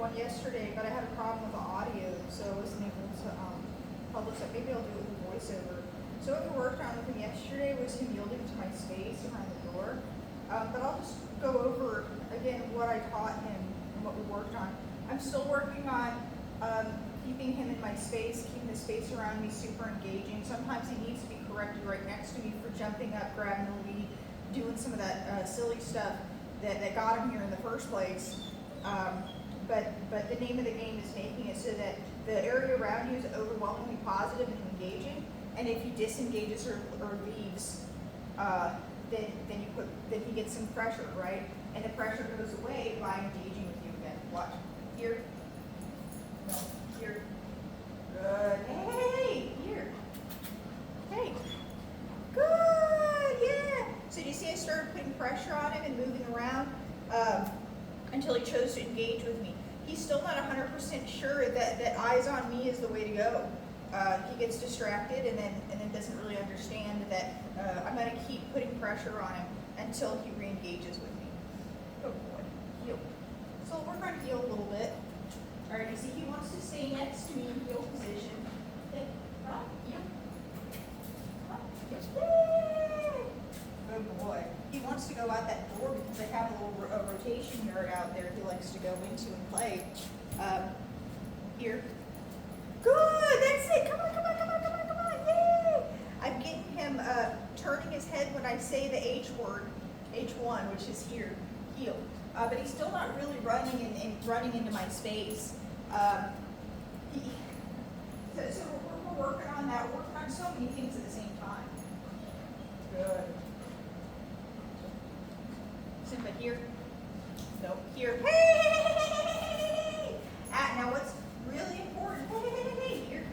one yesterday, but I had a problem with the audio, so I wasn't able to publish it. Maybe I'll do it with voiceover. So what we worked on with him yesterday was him yielding to my space around the door. But I'll just go over again what I taught him and what we worked on. I'm still working on keeping him in my space, keeping the space around me super engaging. Sometimes he needs to be corrected right next to me for jumping up, grabbing the lead, doing some of that silly stuff that got him here in the first place. But the name of the game is making it so that the area around you is overwhelmingly positive and engaging. And if he disengages or leaves, then he gets some pressure, right? And the pressure goes away by engaging with you again. Watch. Here. No. Here. Good. Hey, here. Hey. Good. Yeah. So do you see I started putting pressure on him and moving around until he chose to engage with me. He's still not 100% sure that eyes on me is the way to go. He gets distracted and then doesn't really understand that I'm going to keep putting pressure on him until he re-engages with me. Good boy. Heel. So we'll work on heel a little bit. All right, you see he wants to stay next to me in heel position. Hey, up, heel. Up, heel. Yay! Good boy. He wants to go out that door because I have a little rotation yard out there he likes to go into and play. Here. Good, that's it. Come on, come on, come on, come on, come on. Yay! I'm getting him turning his head when I say the H word, H1, which is here, heel. But he's still not really running and running into my space. So we're working on that. We're working on so many things at the same time. Good. Simba here. Nope. Here. Hey! Now what's really important, hey, here,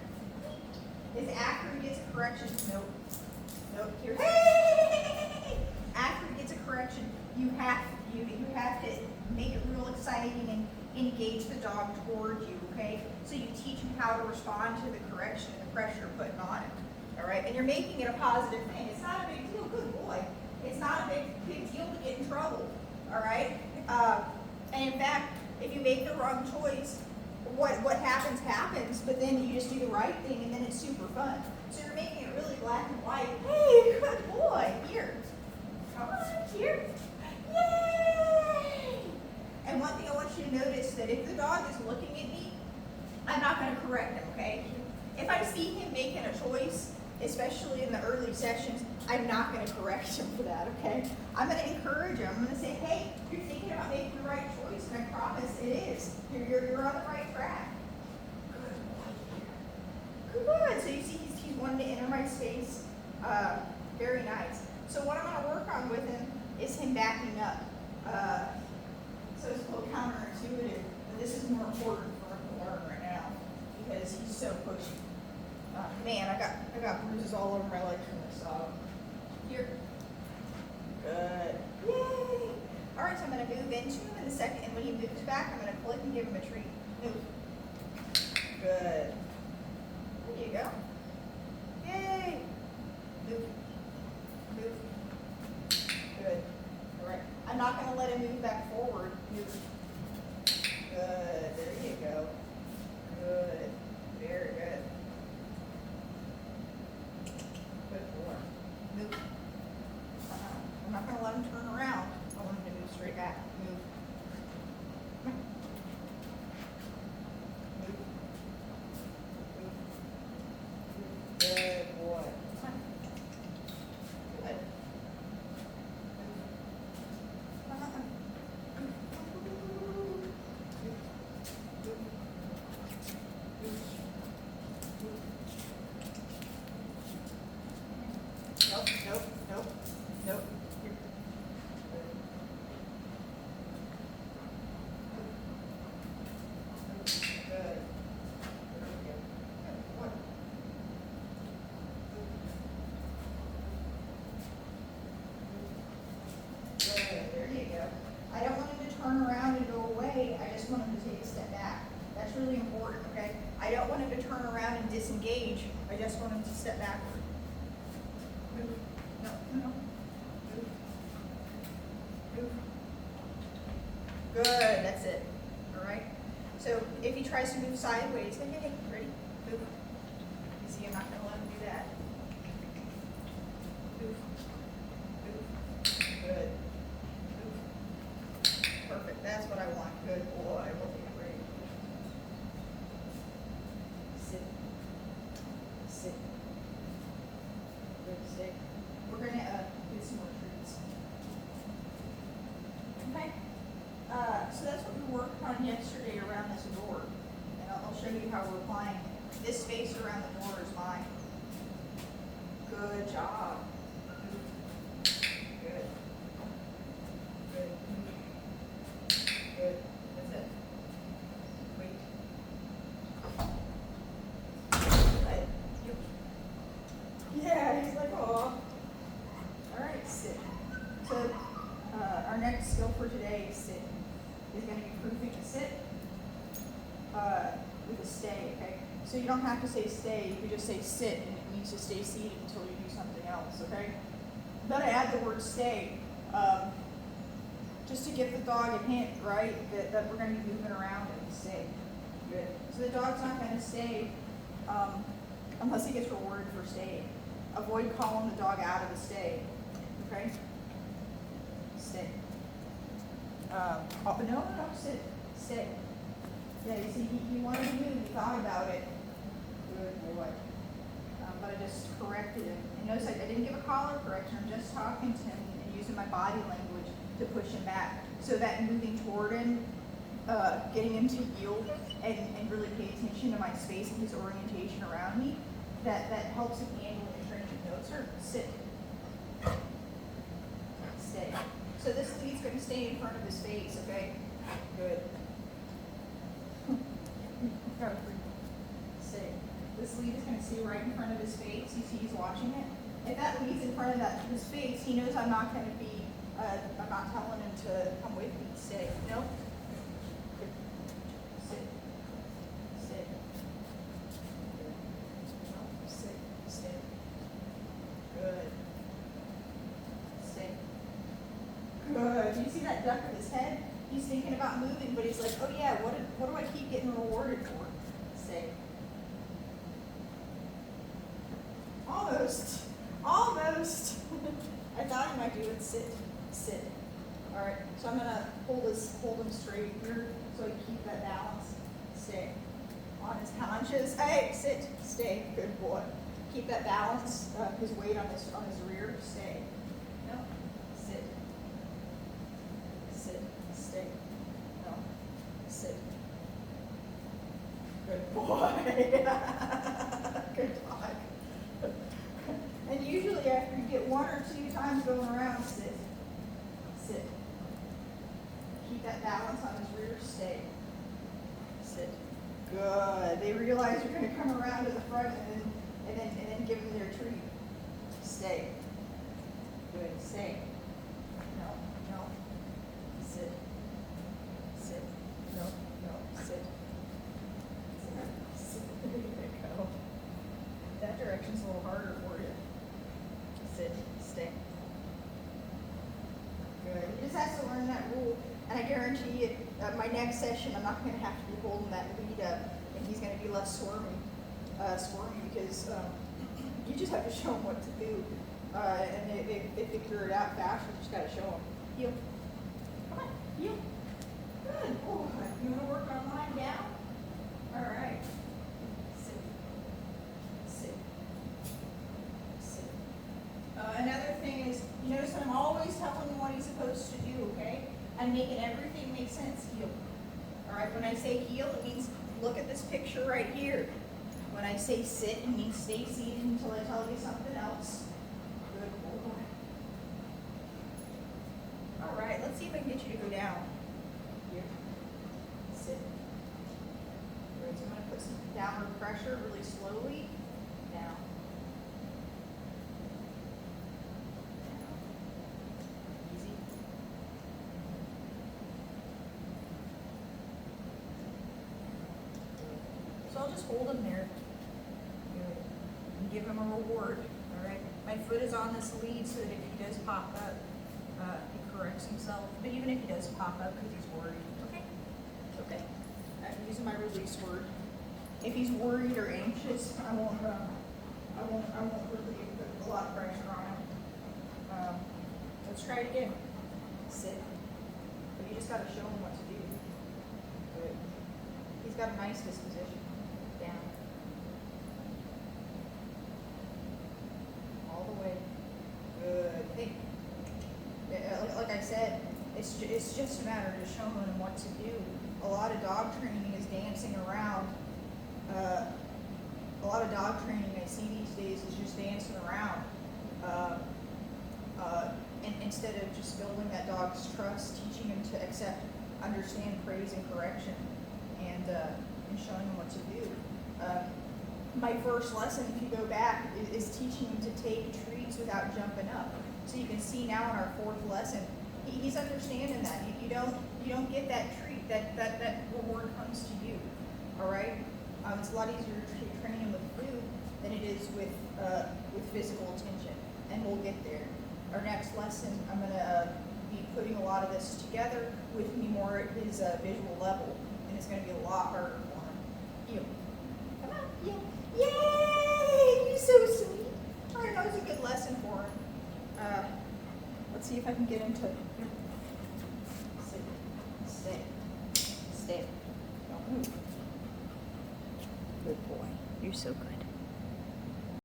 is after he gets a correction. Nope. Nope. Here. Hey! After he gets a correction, you have to make it real exciting and engage the dog toward you, okay? So you teach him how to respond to the correction and the pressure you're putting on him. All right? And you're making it a positive thing. It's not a big deal. Good boy. It's not a big deal to get in trouble. All right? And in fact, if you make the wrong choice, what happens, but then you just do the right thing and then it's super fun. So you're making it really black and white. Hey, good boy. Here. Come on, here. Yay! And one thing I want you to notice that if the dog is looking at me, I'm not going to correct him, okay? If I see him making a choice, especially in the early sessions, I'm not going to correct him for that, okay? I'm going to encourage him. I'm going to say, hey, you're thinking about making the right choice, and I promise it is. You're on the right track. Good. So you see he's wanting to enter my space. Very nice. So what I'm going to work on with him is him backing up. So it's a little counterintuitive, but this is more important for him to learn right now because he's so pushy. Man, I got bruises all over my legs from this. Here. Good. Yay! All right, so I'm going to move into him in a second, and when he moves back, I'm going to click and give him a treat. Move. Good. There you go. Yay! Move. Move. Good. All right. I'm not going to let him move back forward. Move. Good. There you go. Good. Very good. Good boy. Move. I'm not going to let him turn around. I want him to move straight back. Move. Come on. Move. Move. Good boy. Come on. Good. Nope, nope, nope, nope. Here. Good. There we go. Good. One. Good. There you go. I don't want him to turn around and go away. I just want him to take a step back. That's really important, okay? I don't want him to turn around and disengage. I just want him to step backward. Move. No, no, no. Move. Move. Good, that's it. All right. So if he tries to move sideways, hey, ready? Move. You see, I'm not gonna let him do that. Move. Move. Good. Move. Perfect. That's what I want. Good boy. We'll take a break. Sit. Sit. Good. Sit. We're gonna do some more treats. Okay. So that's what we worked on yesterday around this door. And I'll show you how we're applying it. This space around the door is mine. Good job. Good. Good. Good. That's it. Wait. Good. Yeah, he's like, oh. All right, sit. So our next skill for today is sit. Is going to be proving a sit with a stay, okay? So you don't have to say stay, you can just say sit, and it means to stay seated until you do something else, okay? Then I add the word stay, just to give the dog a hint, right, that we're going to be moving around and stay. Good. So the dog's not going to stay unless he gets rewarded for staying. Avoid calling the dog out of the stay, okay? Stay. No, sit, stay. Yeah, you see, he wanted to move, he thought about it. Good boy. But I just corrected him. And notice I didn't give a collar correction, I'm just talking to him and using my body language to push him back. So that moving toward him, getting him to yield and really pay attention to my space and his orientation around me, that helps him handle the training. No, sir, sit. Stay. So this lead's going to stay in front of his face, okay? Good. Stay. This lead is going to stay right in front of his face. You see he's watching it. If that lead's in front of his face, he knows I'm not going to be, I'm not telling him to come with me. Stay. No? Good. Sit. Sit. Good. No, sit. Stay. Good. Stay. Good. Do you see that duck of his head? He's thinking about moving, but he's like, oh yeah, what do I keep getting rewarded for? Stay. Almost. Almost. I thought you might do it. Sit. Sit. All right. So I'm gonna hold him straight here, so I can keep that balance. Stay. On his haunches. Hey, sit. Stay. Good boy. Keep that balance. His weight on his rear. Stay. No. Sit. Sit. Stay. No. Sit. Good boy. Good dog. And usually after you get one or two times going around, sit. Sit. Keep that balance on his rear. Stay. Sit. Good. They realize you're going to come around to the front and then give them their treat. Stay. Good. Stay. No. No. Sit. Sit. No. No. Sit. Sit. There you go. That direction's a little harder for you. Sit. Stay. Good. He just has to learn that rule, and I guarantee you, my next session, I'm not going to have to be holding that lead up, and he's going to be less squirmy because you just have to show him what to do, and they figure it out faster. You just got to show them. Heel. Come on. Heel. Good. Oh, you want to work on lying down? All right. Sit. Sit. Sit. Another thing is, you notice I'm always telling him what he's supposed to do, okay? I'm making everything make sense. Heel. All right, when I say heel, it means look at this picture right here. When I say sit, it means stay seated until I tell you something else. Good boy. All right, let's see if I can get you to go down. Here. Sit. All right, so I'm going to put some downward pressure really slowly. Down. Easy. So I'll just hold him there. Good. And give him a reward. All right. My foot is on this lead so that if he does pop up, he corrects himself. But even if he does pop up because he's worried, okay, it's okay. Use release word. If he's worried or anxious, I won't really put a lot of pressure on him. Let's try it again. Sit. But you just gotta show him what to do. Good. He's got a nice disposition. Down. All the way. Good. Hey. Like I said, it's just a matter of just showing him what to do. A lot of dog training is dancing around. A lot of dog training I see these days is just dancing around. And instead of just building that dog's trust, teaching him to accept, understand praise and correction, and showing him what to do. My first lesson, if you go back, is teaching him to take treats without jumping up. So you can see now in our fourth lesson, he's understanding that. You don't get that treat, that reward comes to you. All right? It's a lot easier to train him with food than it is with physical attention, and we'll get there. Our next lesson, I'm going to be putting a lot of this together with me more at his visual level, and it's going to be a lot harder for him. You, come on, yeah, yay! You're so sweet. All right, that was a good lesson for him. Let's see if I can get him to sit, stay, don't move. Good boy. You're so good.